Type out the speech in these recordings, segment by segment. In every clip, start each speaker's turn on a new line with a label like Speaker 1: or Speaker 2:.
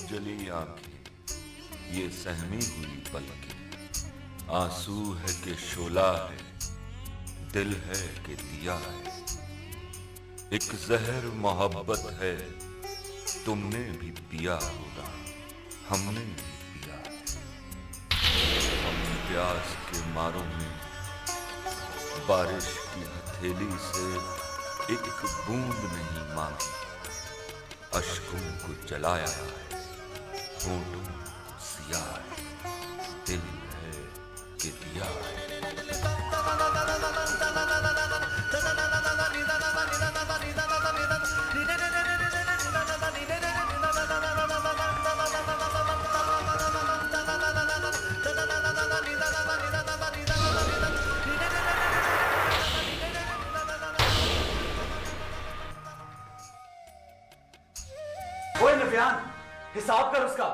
Speaker 1: जली आंखें, ये सहमी हुई पलकें, आंसू है कि शोला है, दिल है कि दिया है। एक जहर मोहब्बत है, तुमने भी पिया होगा, हमने भी पिया है। हम प्यास के मारों में बारिश की हथेली से एक बूंद नहीं मांगी, अश्कों को जलाया है, होठों सिया है, दिल है कि दिया है।
Speaker 2: ओए नफियान, हिसाब कर उसका।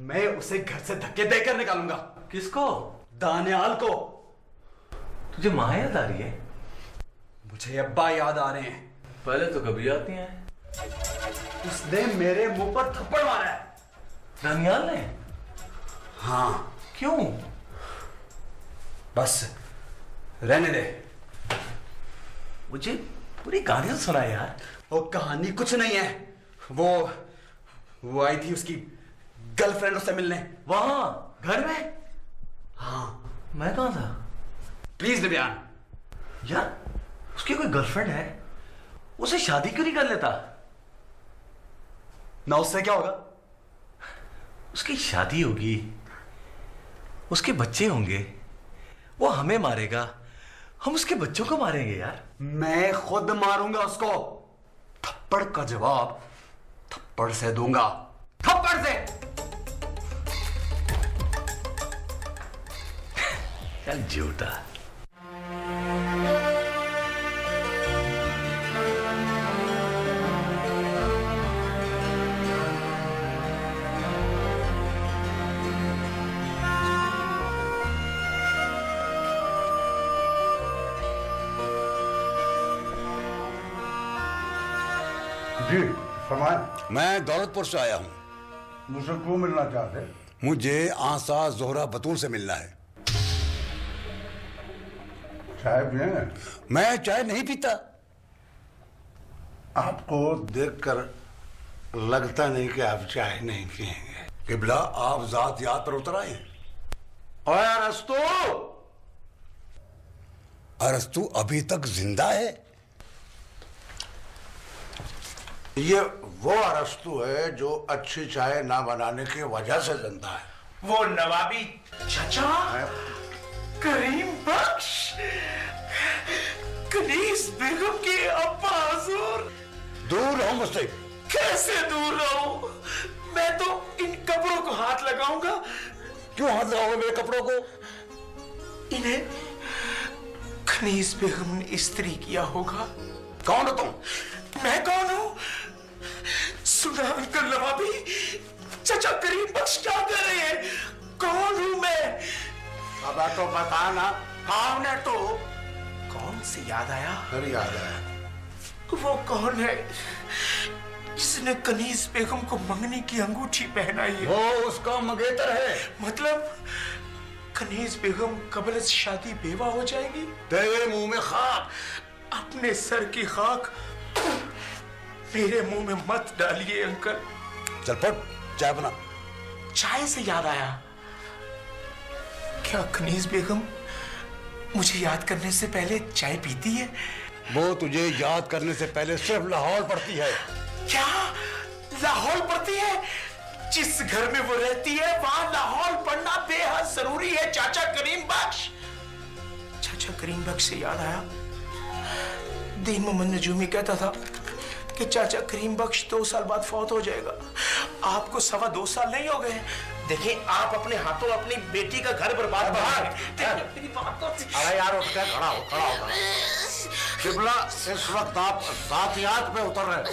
Speaker 2: मैं उसे घर से धक्के देकर निकालूंगा।
Speaker 3: किसको?
Speaker 2: दानियाल को।
Speaker 3: तुझे माँ याद आ रही है?
Speaker 2: मुझे अब्बा याद आ रहे हैं।
Speaker 3: पहले तो कभी आती हैं।
Speaker 2: उसने मेरे मुंह पर थप्पड़ मारा है।
Speaker 3: दानियाल ने?
Speaker 2: हाँ।
Speaker 3: क्यों?
Speaker 2: बस रहने दे।
Speaker 3: मुझे पूरी कहानी सुना यार।
Speaker 2: वो कहानी कुछ नहीं है। वो आई थी उसकी गर्लफ्रेंड उससे मिलने।
Speaker 3: वहां घर में?
Speaker 2: हाँ।
Speaker 3: मैं कहां था?
Speaker 2: प्लीज नबियान।
Speaker 3: यार उसकी कोई गर्लफ्रेंड है, उसे शादी क्यों नहीं कर लेता?
Speaker 2: ना उससे क्या होगा?
Speaker 3: उसकी शादी होगी, उसके बच्चे होंगे, वो हमें मारेगा, हम उसके बच्चों को मारेंगे यार।
Speaker 2: मैं खुद मारूंगा उसको। थप्पड़ का जवाब थप्पड़ से दूंगा। थप्पड़ से।
Speaker 3: चल झूठा।
Speaker 4: जी फरमाएं।
Speaker 5: मैं दौलतपुर से आया हूँ।
Speaker 4: मुझसे क्यों मिलना चाहते?
Speaker 5: मुझे आसा जोहरा बतूल से मिलना है।
Speaker 4: चाय पिएंगे?
Speaker 5: मैं चाय नहीं पीता।
Speaker 4: आपको देखकर लगता नहीं कि आप चाय नहीं पिएंगे।
Speaker 5: किबला आप जात याद पर उतर आए।
Speaker 4: ओए अरस्तु!
Speaker 5: अरस्तु अभी तक जिंदा है?
Speaker 4: ये वो अरस्तु है जो अच्छी चाय ना बनाने की वजह से जिंदा है।
Speaker 6: वो नवाबी चाचा करीम बख्श, कनीज बेगम के अब्बा हुजूर।
Speaker 5: दूर रहो मुझसे।
Speaker 6: कैसे दूर रहूं? मैं तो इन कपड़ों को हाथ लगाऊंगा।
Speaker 5: क्यों हाथ लगाओगे मेरे कपड़ों को?
Speaker 6: इन्हें कनीज बेगम ने इस्त्री किया होगा।
Speaker 5: कौन हो तुम?
Speaker 6: मैं कौन हूं? सुना अंकल नवाबी, चाचा करीम बख्श क्या कर रहे हैं? कौन हूं मैं?
Speaker 4: अब तो बता ना, कौन है तू?
Speaker 6: कौन से याद आया?
Speaker 4: फिर याद आया।
Speaker 6: वो कौन है जिसने कनीज बेगम को मंगनी की अंगूठी पहनाई है?
Speaker 5: वो उसका मंगेतर है।
Speaker 6: मतलब कनीज बेगम कबल से शादी बेवा हो जाएगी?
Speaker 5: तेरे मुंह में खाक।
Speaker 6: अपने सर की खाक मेरे मुंह में मत डालिए अंकल।
Speaker 5: चल फट, चाय बना।
Speaker 6: चाय से याद आया, क्या कनीज बेगम मुझे याद करने से पहले चाय पीती है?
Speaker 5: वो तुझे याद करने से पहले सिर्फ लाहौर पड़ती है।
Speaker 6: क्या लाहौर पड़ती है? जिस घर में वो रहती है वहां लाहौर पढ़ना बेहद जरूरी है चाचा करीम बख्श। चाचा करीम बख्श से याद आया, दीन मोहम्मद नजूमी कहता था कि चाचा करीम बख्श 2 साल बाद फौत हो जाएगा। आपको 2.25 साल नहीं हो गए। देखिए आप अपने हाथों अपनी बेटी का घर बर्बाद मेरी बात तो।
Speaker 4: अरे यार उठ के खड़ा हो, खड़ा हो। किबला इस वक्त आप जातियात पे उतर रहे हैं।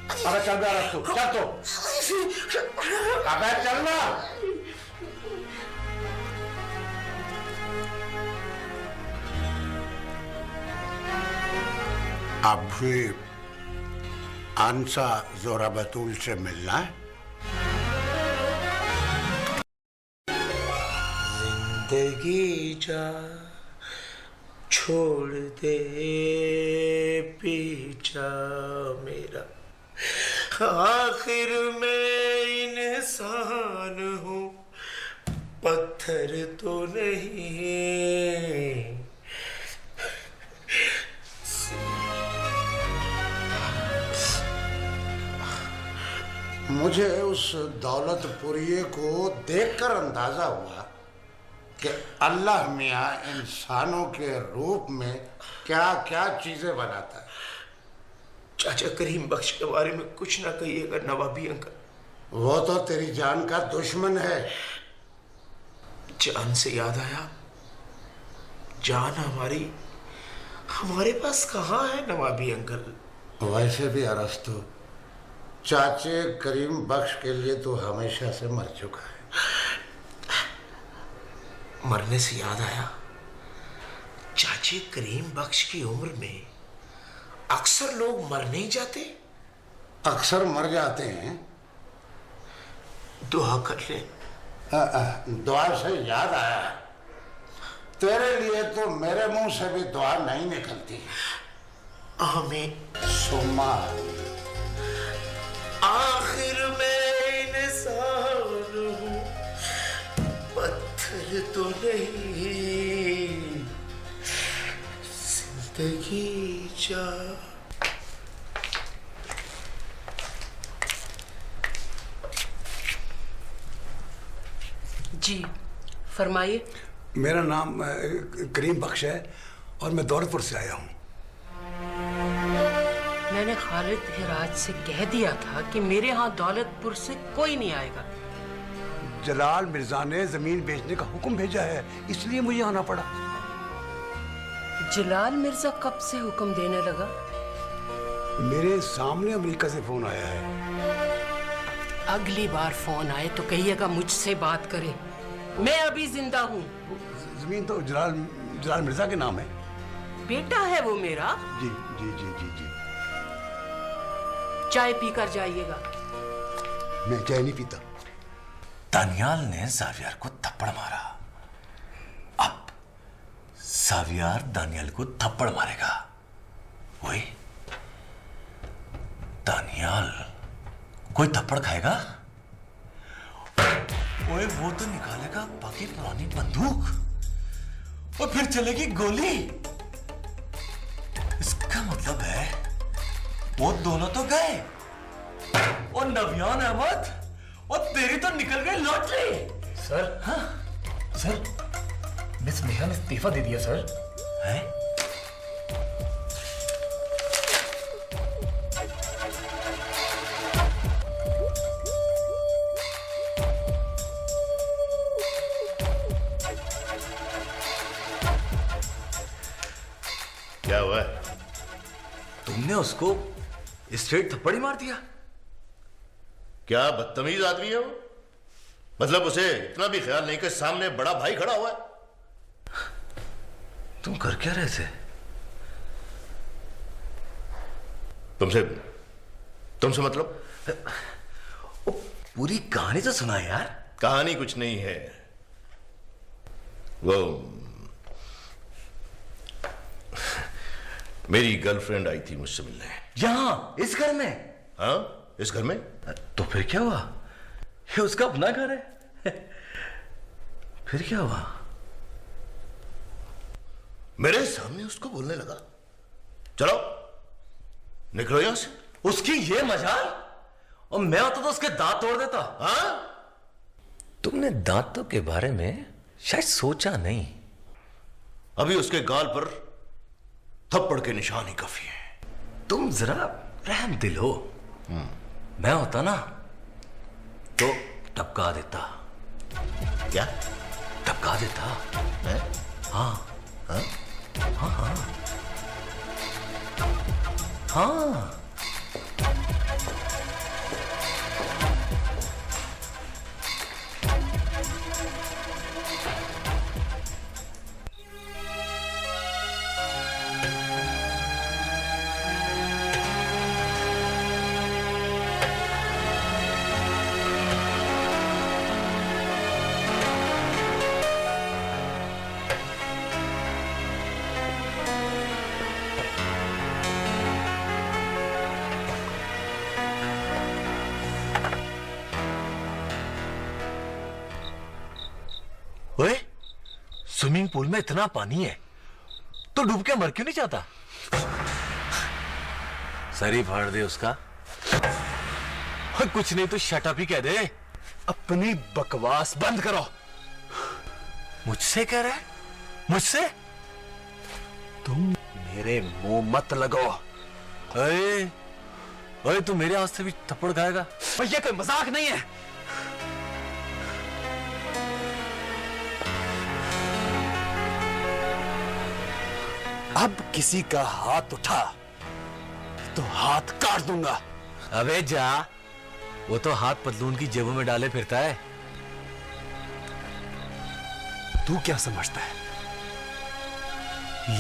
Speaker 4: अरे चल बे अरस्तु, चल तो। अबे चलना। अब भी आंसा जोहरा बतूल से मिलना है?
Speaker 6: जिंदगी जा छोड़ दे पीछा मेरा, आखिर मैं इंसान हूँ पत्थर तो नहीं।
Speaker 4: मुझे उस दौलतपुरिये को देखकर अंदाजा हुआ कि अल्लाह मियाँ इंसानों के रूप में क्या क्या चीजें बनाता है।
Speaker 6: चाचा करीम बख्श के बारे में कुछ ना कहिएगा नवाबी अंकल,
Speaker 4: वो तो तेरी जान का दुश्मन है।
Speaker 6: जान से याद आया, जान हमारे पास कहाँ है नवाबी अंकल?
Speaker 4: वैसे भी अरस्तु, चाचे करीम बख्श के लिए तो हमेशा से मर चुका है।
Speaker 6: मरने से याद आया, चाचे करीम बख्श की उम्र में अक्सर लोग मर नहीं जाते?
Speaker 4: अक्सर मर जाते हैं।
Speaker 6: दुआ कर ले।
Speaker 4: दुआ से याद आया, तेरे लिए तो मेरे मुंह से भी दुआ नहीं निकलती।
Speaker 6: आमीन।
Speaker 4: सुम्मा
Speaker 6: आखिर मैं इंसान हूँ पत्थर तो नहीं, जिंदगी जा।
Speaker 7: जी फरमाइए।
Speaker 5: मेरा नाम करीम बख्श है और मैं दौलतपुर से आया हूँ।
Speaker 7: मैंने खालिद हिराज से कह दिया था कि मेरे यहाँ दौलतपुर से कोई नहीं आएगा।
Speaker 5: जलाल मिर्जा ने जमीन बेचने का हुक्म भेजा है, इसलिए मुझे आना पड़ा।
Speaker 7: जलाल मिर्जा कब से हुक्म देने लगा?
Speaker 5: मेरे सामने अमेरिका से फोन आया है।
Speaker 7: अगली बार फोन आए तो कहिएगा मुझसे बात करे, मैं अभी जिंदा हूँ।
Speaker 5: जमीन तो जलाल मिर्जा के नाम है।
Speaker 7: बेटा है वो मेरा।
Speaker 5: जी जी जी जी जी।
Speaker 7: चाय पीकर जाइएगा।
Speaker 5: मैं चाय नहीं पीता।
Speaker 3: दानियाल ने जावियर को थप्पड़ मारा, अब जावियर दानियाल को थप्पड़ मारेगा। वही दानियाल कोई थप्पड़ खाएगा, ओए वो तो निकालेगा बाकी पुरानी बंदूक और फिर चलेगी गोली। इसका मतलब है वो दोनों तो गए और नवियान अहमद और तेरी तो निकल गई लॉटरी।
Speaker 8: सर।
Speaker 3: हाँ
Speaker 8: सर, मिस नेहा ने इस्तीफा दे दिया सर।
Speaker 3: है?
Speaker 8: क्या हुआ है?
Speaker 3: तुमने उसको स्ट्रेट थप्पड़ ही मार दिया?
Speaker 8: क्या बदतमीज आदमी है वो? मतलब उसे इतना भी ख्याल नहीं कि सामने बड़ा भाई खड़ा हुआ है।
Speaker 3: तुम कर क्या रहे थे?
Speaker 8: तुमसे मतलब?
Speaker 3: पूरी कहानी तो सुना यार।
Speaker 8: कहानी कुछ नहीं है। वो मेरी गर्लफ्रेंड आई थी मुझसे मिलने।
Speaker 3: यहां इस घर में?
Speaker 8: हाँ, इस घर में।
Speaker 3: तो फिर क्या हुआ? ये उसका अपना घर है। फिर क्या हुआ?
Speaker 8: मेरे सामने उसको बोलने लगा, चलो निकलो यहां से।
Speaker 3: उसकी ये मजाल? और मैं होता तो उसके दांत तोड़ देता।
Speaker 8: हाँ?
Speaker 3: तुमने दांतों के बारे में शायद सोचा नहीं।
Speaker 8: अभी उसके गाल पर थप्पड़ के निशान ही काफी है।
Speaker 3: तुम जरा रहम दिल हो। मैं होता ना तो टपका देता।
Speaker 8: क्या?
Speaker 3: टपका देता
Speaker 8: है?
Speaker 3: हाँ
Speaker 8: हाँ?
Speaker 3: हाँ हाँ हाँ। ओए, स्विमिंग पूल में इतना पानी है तो डूब के मर क्यों नहीं जाता? सर ही फाड़ दे उसका। कुछ नहीं तो शट अप ही कह दे।
Speaker 2: अपनी बकवास बंद करो।
Speaker 3: मुझसे कह रहा है? मुझसे?
Speaker 2: तुम मेरे मुंह मत लगो।
Speaker 3: ओए, ओए तू मेरे हाथ से भी थप्पड़ खाएगा?
Speaker 2: भैया कोई मजाक नहीं है। अब किसी का हाथ उठा तो हाथ काट दूंगा।
Speaker 3: अबे जा, वो तो हाथ पतलून की जेबों में डाले फिरता है।
Speaker 2: तू क्या समझता है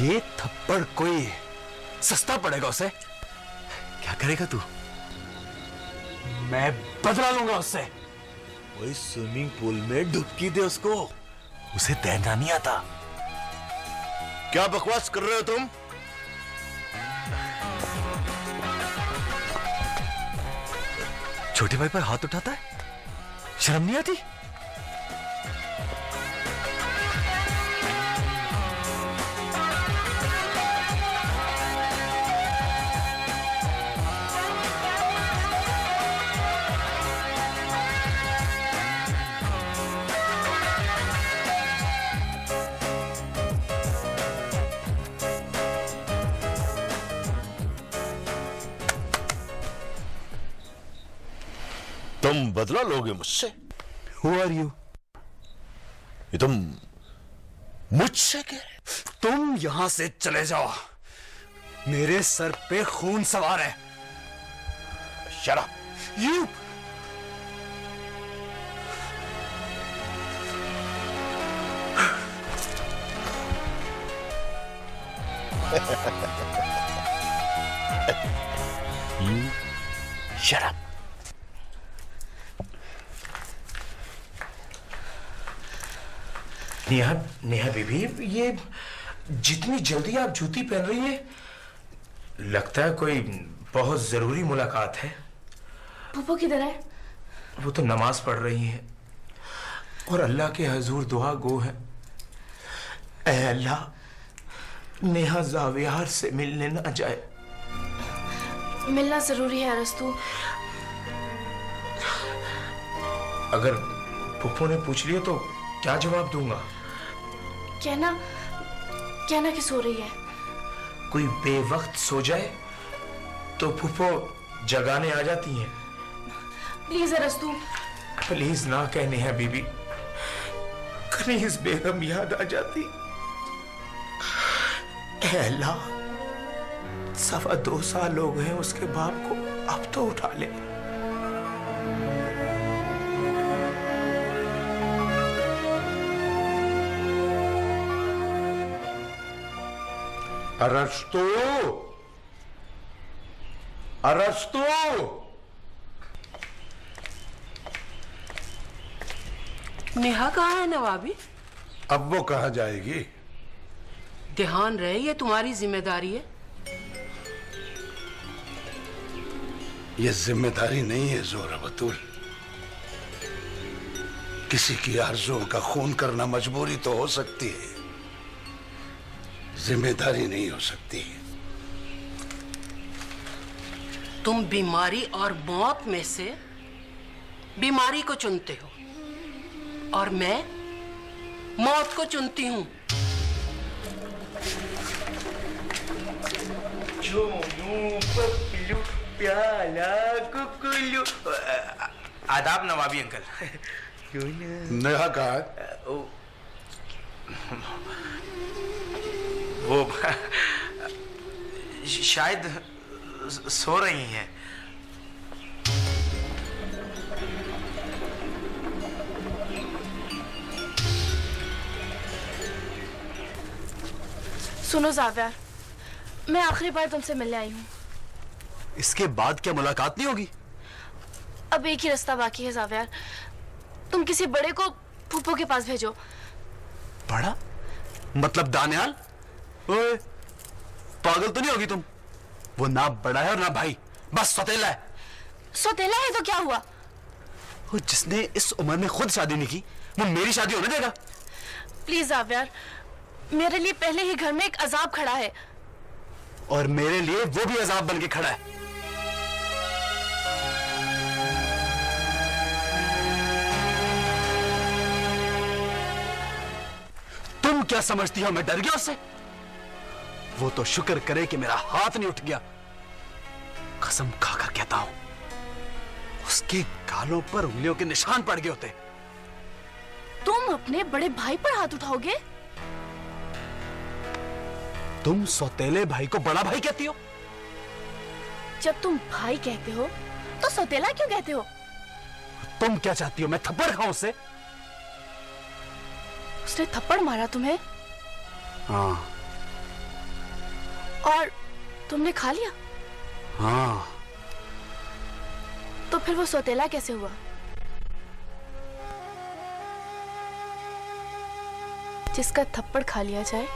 Speaker 2: ये थप्पड़ कोई सस्ता पड़ेगा उसे?
Speaker 3: क्या करेगा तू?
Speaker 2: मैं बदला लूंगा उससे।
Speaker 3: वही स्विमिंग पूल में डुबकी दे उसको, उसे तैरना नहीं आता।
Speaker 8: क्या बकवास कर रहे हो तुम?
Speaker 3: छोटे भाई पर हाथ उठाता है, शर्म नहीं आती?
Speaker 8: तुम बदला लोगे मुझसे?
Speaker 2: Who are you?
Speaker 8: ये तुम मुझसे कह रहे?
Speaker 2: तुम यहां से चले जाओ, मेरे सर पे खून सवार है।
Speaker 8: शराब।
Speaker 2: You
Speaker 8: शराब।
Speaker 6: नेहा, नेहा बीबी, ये जितनी जल्दी आप जूती पहन रही है, लगता है कोई बहुत जरूरी मुलाकात है।
Speaker 9: फूफो किधर है?
Speaker 6: वो तो नमाज पढ़ रही है और अल्लाह के हजूर दुआ गो है। ऐ अल्लाह, नेहा जावियार से मिलने ना जाए।
Speaker 9: मिलना जरूरी है अरस्तु।
Speaker 6: अगर फूफो ने पूछ लिया तो क्या जवाब दूंगा?
Speaker 9: कहना कि सो रही है।
Speaker 6: कोई बेवक्त सो जाए तो फूफो जगाने आ जाती हैं।
Speaker 9: प्लीज अरस्तु।
Speaker 6: प्लीज ना कहने हैं बीबी, कनीज बेगम याद आ जाती। ऐ अल्लाह, 2.25 साल हो गए उसके बाप को, अब तो उठा ले।
Speaker 4: अरस्तु, अरस्तु।
Speaker 7: नेहा कहाँ है नवाबी?
Speaker 4: अब वो कहाँ जाएगी?
Speaker 7: ध्यान रहे, ये तुम्हारी जिम्मेदारी है।
Speaker 5: ये जिम्मेदारी नहीं है जोरा बतूल। किसी की आरज़ुओं का खून करना मजबूरी तो हो सकती है, जिम्मेदारी नहीं हो सकती।
Speaker 7: तुम बीमारी और मौत में से बीमारी को चुनते हो और मैं मौत को चुनती हूं।
Speaker 6: प्याला कुकुलू। आदाब नवाबी अंकल।
Speaker 4: नेहा कहाँ है?
Speaker 6: वो शायद सो रही हैं।
Speaker 9: सुनो जावियार, मैं आखिरी बार तुमसे मिलने आई हूँ।
Speaker 2: इसके बाद क्या मुलाकात नहीं होगी?
Speaker 9: अब एक ही रास्ता बाकी है जावियार, तुम किसी बड़े को फूफो के पास भेजो।
Speaker 2: बड़ा मतलब दानियाल? ओए, पागल तो नहीं होगी तुम? वो ना बड़ा है और ना भाई, बस सौतेला है।
Speaker 9: सौतेला है तो क्या हुआ?
Speaker 2: वो जिसने इस उम्र में खुद शादी नहीं की, वो मेरी शादी होने देगा?
Speaker 9: प्लीज जावियर, मेरे लिए पहले ही घर में एक अजाब खड़ा है।
Speaker 2: और मेरे लिए वो भी अजाब बन के खड़ा है। तुम क्या समझती हो मैं डर गया उससे? वो तो शुक्र करे कि मेरा हाथ नहीं उठ गया। कसम खाकर कहता हूं, उसके गालों पर उंगलियों के निशान पड़ गए होते।
Speaker 9: तुम अपने बड़े भाई पर हाथ उठाओगे?
Speaker 2: तुम सौतेले भाई को बड़ा भाई कहती हो?
Speaker 9: जब तुम भाई कहते हो तो सौतेला क्यों कहते हो?
Speaker 2: तुम क्या चाहती हो, मैं थप्पड़ खाऊं उससे?
Speaker 9: उसने थप्पड़ मारा तुम्हें?
Speaker 2: हाँ।
Speaker 9: और तुमने खा लिया?
Speaker 2: हाँ।
Speaker 9: तो फिर वो सौतेला कैसे हुआ? जिसका थप्पड़ खा लिया जाए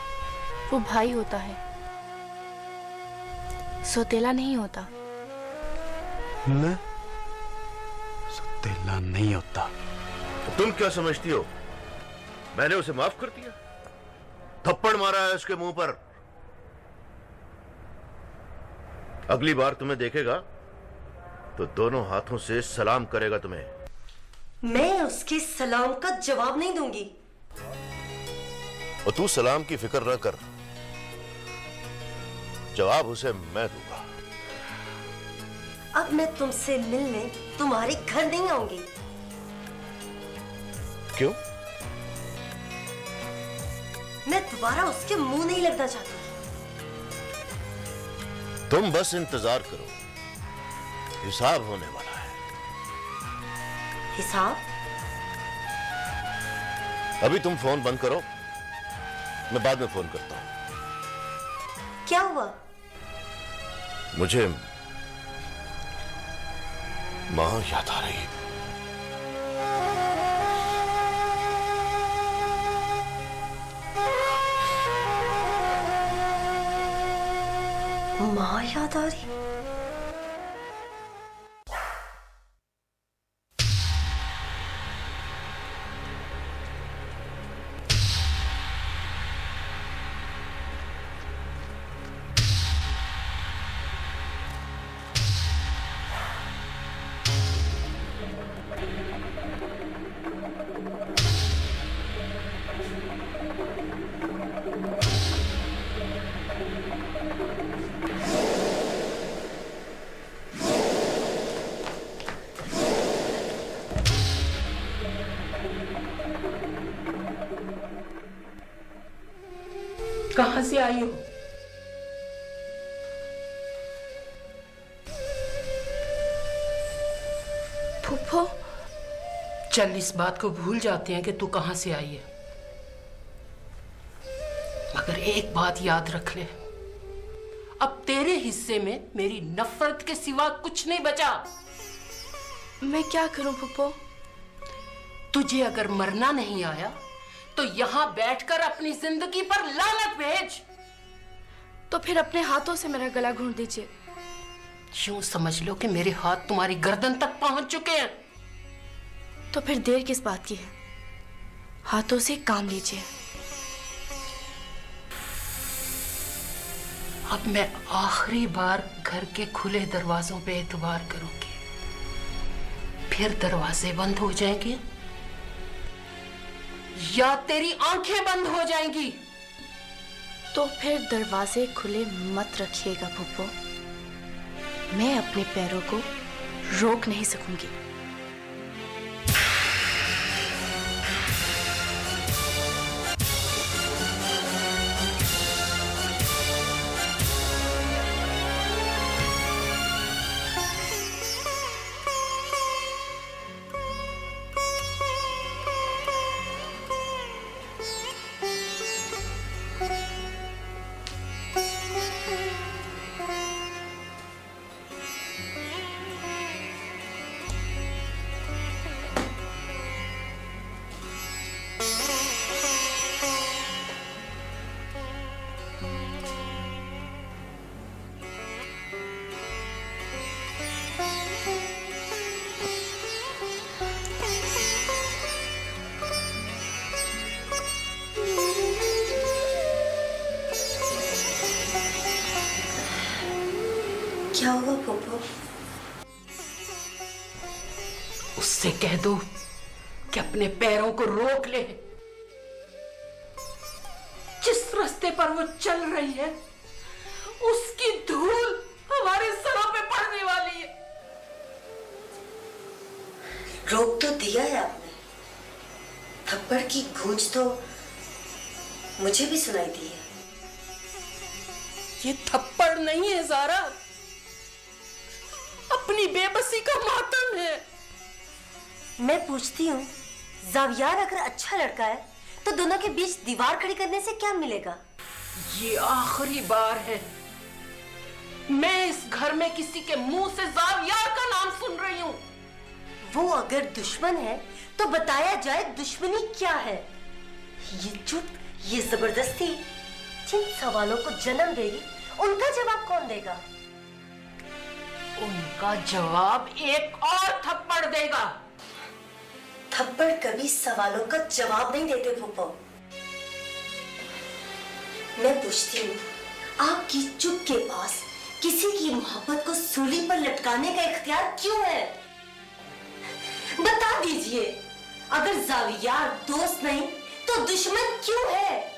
Speaker 9: वो भाई होता है, सौतेला नहीं होता।
Speaker 2: ले, सौतेला नहीं होता।
Speaker 8: तुम क्या समझती हो मैंने उसे माफ कर दिया? थप्पड़ मारा है उसके मुंह पर। अगली बार तुम्हें देखेगा तो दोनों हाथों से सलाम करेगा तुम्हें।
Speaker 10: मैं उसके सलाम का जवाब नहीं दूंगी।
Speaker 8: और तू सलाम की फिक्र न कर, जवाब उसे मैं दूंगा।
Speaker 10: अब मैं तुमसे मिलने तुम्हारे घर नहीं आऊंगी।
Speaker 8: क्यों?
Speaker 10: मैं दोबारा उसके मुंह नहीं लगना चाहती।
Speaker 8: तुम बस इंतजार करो, हिसाब होने वाला है।
Speaker 10: हिसाब?
Speaker 8: अभी तुम फोन बंद करो, मैं बाद में फोन करता हूं।
Speaker 10: क्या हुआ?
Speaker 8: मुझे मां याद आ रही है।
Speaker 10: मां याद आ रही?
Speaker 7: कहां से आई हो?
Speaker 9: फूफो,
Speaker 7: चल इस बात को भूल जाते हैं कि तू कहां से आई है, मगर एक बात याद रख ले, अब तेरे हिस्से में मेरी नफरत के सिवा कुछ नहीं बचा।
Speaker 9: मैं क्या करूं फूफो?
Speaker 7: तुझे अगर मरना नहीं आया तो यहां बैठकर अपनी जिंदगी पर लानत भेज।
Speaker 9: तो फिर अपने हाथों से मेरा गला घोंट दीजिए।
Speaker 7: यूं समझ लो कि मेरे हाथ तुम्हारी गर्दन तक पहुंच चुके हैं।
Speaker 9: तो फिर देर किस बात की है? हाथों से काम लीजिए।
Speaker 7: अब मैं आखिरी बार घर के खुले दरवाजों पे एतबार करूंगी, फिर दरवाजे बंद हो जाएंगे या तेरी आंखें बंद हो जाएंगी।
Speaker 9: तो फिर दरवाजे खुले मत रखिएगा फूफो, मैं अपने पैरों को रोक नहीं सकूंगी।
Speaker 10: क्या हुआ फूफो?
Speaker 7: उससे कह दो कि अपने पैरों को रोक ले। जिस रास्ते पर वो चल रही है उसकी धूल हमारे सरों पे पड़ने वाली है।
Speaker 10: रोक तो दिया है आपने, थप्पड़ की गूंज तो मुझे भी सुनाई दी है।
Speaker 7: ये थप्पड़ नहीं है ज़ारा, अपनी बेबसी का मातम है।
Speaker 10: मैं पूछती हूँ, जावियार अगर अच्छा लड़का है तो दोनों के बीच दीवार खड़ी करने से क्या मिलेगा?
Speaker 7: ये आखिरी बार है मैं इस घर में किसी के मुंह से जावियार का नाम सुन रही हूँ।
Speaker 10: वो अगर दुश्मन है तो बताया जाए दुश्मनी क्या है। ये चुप, ये जबरदस्ती जिन सवालों को जन्म देगी उनका जवाब कौन देगा?
Speaker 7: उनका जवाब एक और थप्पड़ देगा।
Speaker 10: थप्पड़ कभी सवालों का जवाब नहीं देते फूफो। मैं पूछती हूँ, आपकी चुप के पास किसी की मोहब्बत को सूली पर लटकाने का इख्तियार क्यों है? बता दीजिए, अगर जावियार दोस्त नहीं तो दुश्मन क्यों है?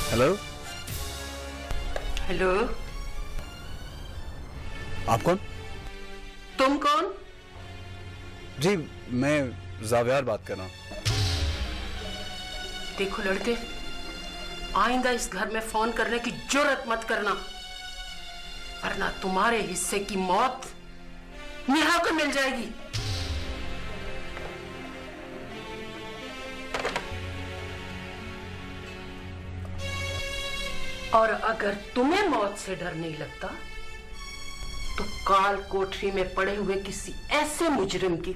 Speaker 2: हेलो
Speaker 7: हेलो,
Speaker 2: आप कौन?
Speaker 7: तुम कौन?
Speaker 2: जी मैं जावियार बात कर रहा हूँ।
Speaker 7: देखो लड़के, आइंदा इस घर में फोन करने की जुर्रत मत करना, वरना तुम्हारे हिस्से की मौत नेहा को मिल जाएगी। और अगर तुम्हें मौत से डर नहीं लगता तो काल कोठरी में पड़े हुए किसी ऐसे मुजरिम की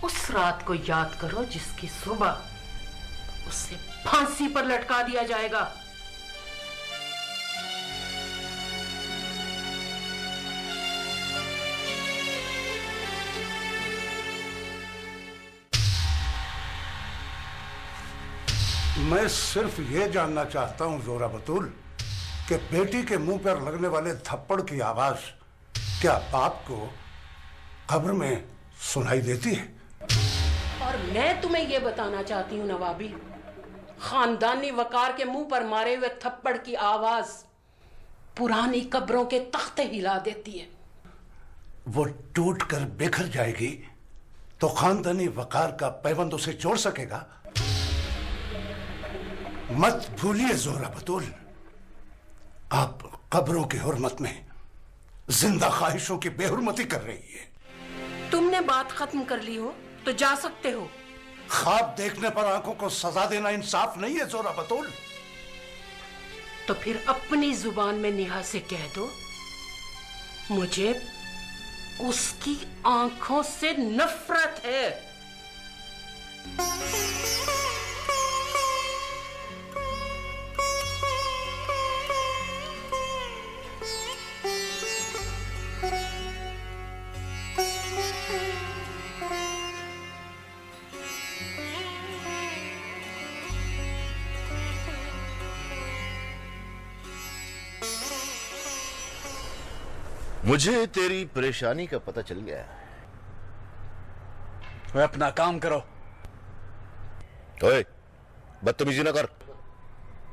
Speaker 7: उस रात को याद करो जिसकी सुबह उसे फांसी पर लटका दिया जाएगा।
Speaker 5: मैं सिर्फ ये जानना चाहता हूँ जोरा बतूल कि बेटी के मुंह पर लगने वाले थप्पड़ की आवाज क्या बाप को कब्र में सुनाई देती है?
Speaker 7: और मैं तुम्हें यह बताना चाहती हूँ नवाबी, खानदानी वकार के मुंह पर मारे हुए थप्पड़ की आवाज पुरानी कब्रों के तख्ते हिला देती है।
Speaker 5: वो टूट कर बिखर जाएगी तो खानदानी वकार का पैबंद उसे जोड़ सकेगा? मत भूलिए जोरा बतूल, आप कब्रों की हुर्मत में जिंदा ख्वाहिशों की बेहुरमती कर रही है।
Speaker 7: तुमने बात खत्म कर ली हो तो जा सकते हो।
Speaker 5: ख्वाब देखने पर आंखों को सजा देना इंसाफ नहीं है जोरा बतूल।
Speaker 7: तो फिर अपनी जुबान में नेहा से कह दो, मुझे उसकी आंखों से नफरत है।
Speaker 8: मुझे तेरी परेशानी का पता चल गया।
Speaker 2: मैं अपना काम करो।
Speaker 8: ओए, बदतमीजी ना कर।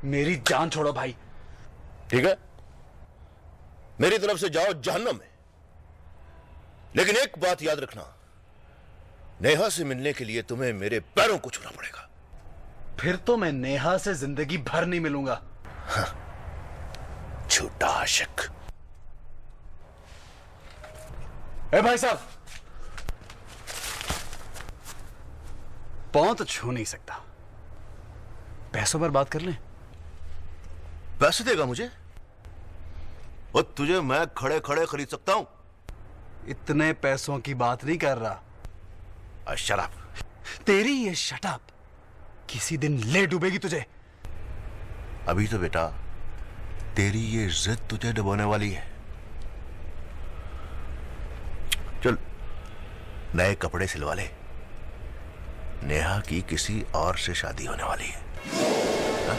Speaker 2: मेरी जान छोड़ो भाई।
Speaker 8: ठीक है, मेरी तरफ से जाओ जहन्नम में, लेकिन एक बात याद रखना, नेहा से मिलने के लिए तुम्हें मेरे पैरों को छूना पड़ेगा।
Speaker 2: फिर तो मैं नेहा से जिंदगी भर नहीं मिलूंगा।
Speaker 8: हाँ, झूठा आशिक।
Speaker 2: ए भाई साहब, पांव तो छू नहीं सकता, पैसों पर बात कर लें।
Speaker 8: पैसे देगा मुझे? और तुझे मैं खड़े खड़े खरीद सकता हूं।
Speaker 2: इतने पैसों की बात नहीं कर रहा।
Speaker 8: शराब।
Speaker 2: तेरी ये शटाब किसी दिन ले डूबेगी तुझे।
Speaker 8: अभी तो बेटा तेरी ये जिद तुझे डुबोने वाली है। चल नए कपड़े सिलवा ले, नेहा की किसी और से शादी होने वाली है। हा?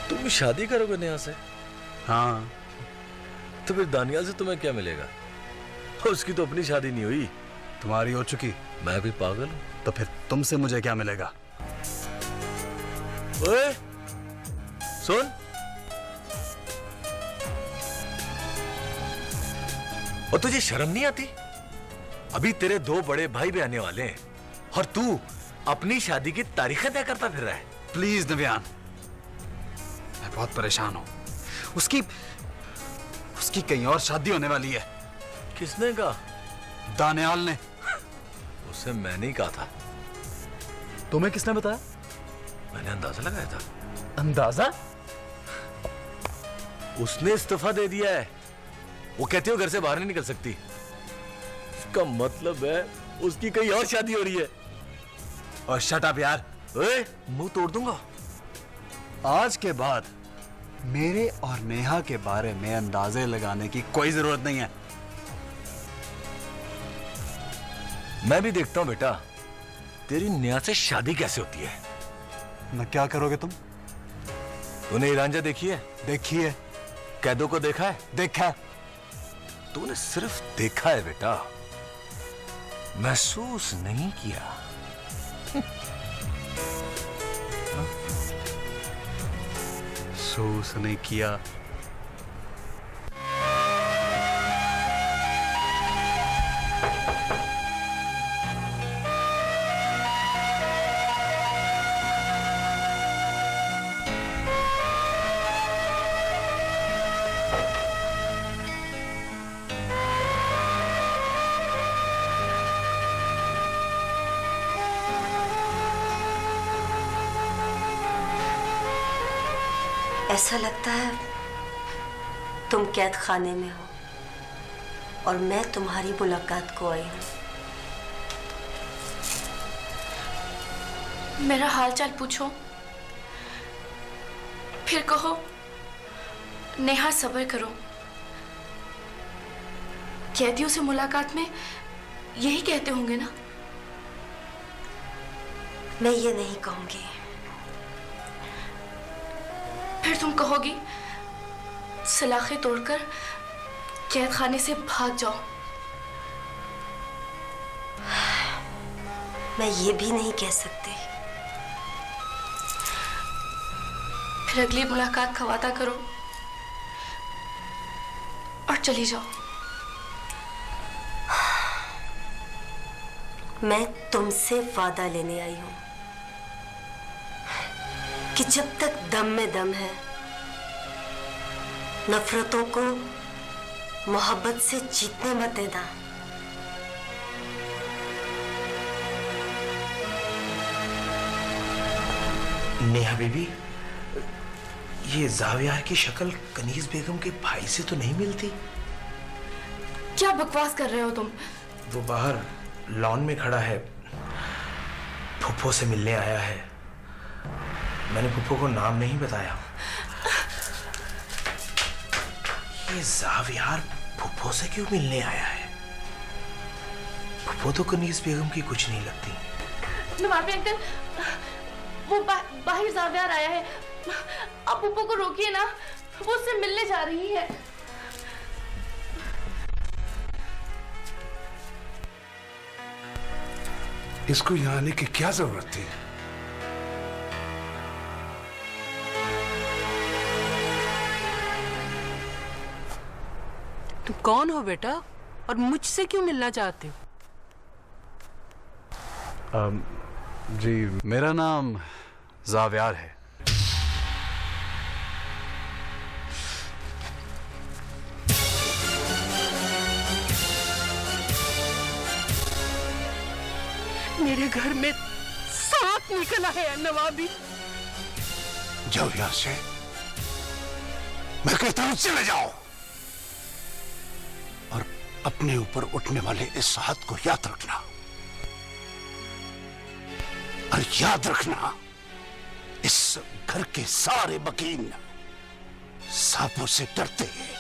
Speaker 3: तुम शादी करोगे नेहा से?
Speaker 2: हाँ।
Speaker 3: तो फिर दानियाल से तुम्हें क्या मिलेगा? उसकी तो अपनी शादी नहीं हुई।
Speaker 2: तुम्हारी हो चुकी।
Speaker 3: मैं भी पागल हूं।
Speaker 2: तो फिर तुमसे मुझे क्या मिलेगा?
Speaker 3: ओए सुन, और तुझे शर्म नहीं आती? अभी तेरे 2 बड़े भाई भी आने वाले हैं और तू अपनी शादी की तारीखें तय करता फिर रहा है।
Speaker 2: प्लीज नव्यान, मैं बहुत परेशान हूं। उसकी कहीं और शादी होने वाली है।
Speaker 3: किसने कहा?
Speaker 2: दानियाल ने।
Speaker 3: उसे मैंने ही कहा था।
Speaker 2: तुम्हें किसने बताया?
Speaker 3: मैंने अंदाजा लगाया था।
Speaker 2: अंदाजा?
Speaker 3: उसने इस्तीफा दे दिया है। वो कहती हो घर से बाहर नहीं निकल सकती। इसका मतलब है उसकी कहीं और शादी हो रही है।
Speaker 2: और शट अप यार,
Speaker 3: ओए मुंह तोड़ दूंगा।
Speaker 2: आज के बाद मेरे और नेहा के बारे में अंदाजे लगाने की कोई जरूरत नहीं है।
Speaker 3: मैं भी देखता हूं बेटा तेरी नेहा से शादी कैसे होती है।
Speaker 2: ना क्या करोगे तुम?
Speaker 3: तूने ईरांजा देखी है?
Speaker 2: देखी है।
Speaker 3: कैदों को देखा है?
Speaker 2: देखा है।
Speaker 3: तूने सिर्फ देखा है बेटा, महसूस नहीं किया।
Speaker 2: महसूस नहीं किया।
Speaker 10: ऐसा लगता है तुम कैद खाने में हो और मैं तुम्हारी मुलाकात को आई हूं।
Speaker 9: मेरा हालचाल पूछो, फिर कहो नेहा सब्र करो। कैदियों से मुलाकात में यही कहते होंगे ना?
Speaker 10: मैं ये नहीं कहूंगी।
Speaker 9: फिर तुम कहोगी सलाखें तोड़कर कैद खाने से भाग जाओ।
Speaker 10: मैं ये भी नहीं कह सकती।
Speaker 9: फिर अगली मुलाकात का वादा करो और चली जाओ।
Speaker 10: मैं तुमसे वादा लेने आई हूं कि जब तक दम में दम है, नफरतों को मोहब्बत से जीतने मत देना।
Speaker 6: नेहा बीबी, ये जावियार की शक्ल कनीज बेगम के भाई से तो नहीं मिलती।
Speaker 9: क्या बकवास कर रहे हो तुम?
Speaker 6: वो बाहर लॉन में खड़ा है, फुप्पो से मिलने आया है। मैंने फुप्पो को नाम नहीं बताया। ये जावियार फुप्पो से क्यों मिलने आया है? फुप्पो तो कनीज बेगम की कुछ नहीं लगती।
Speaker 9: नवाबी अंकल, वो बाहर जावियार आया है। आप फुप्पो को रोकिए ना, वो उससे मिलने जा रही है।
Speaker 5: इसको यहाँ आने की क्या जरूरत थी?
Speaker 7: तुम कौन हो बेटा और मुझसे क्यों मिलना चाहते हो?
Speaker 2: जी मेरा नाम जावियार है।
Speaker 7: मेरे घर में सांप निकला है नवाबी।
Speaker 5: जाओ यहां से, मैं कहता हूं चले जाओ। और अपने ऊपर उठने वाले इस हाथ को याद रखना, और याद रखना इस घर के सारे बकीन सांपों से डरते हैं।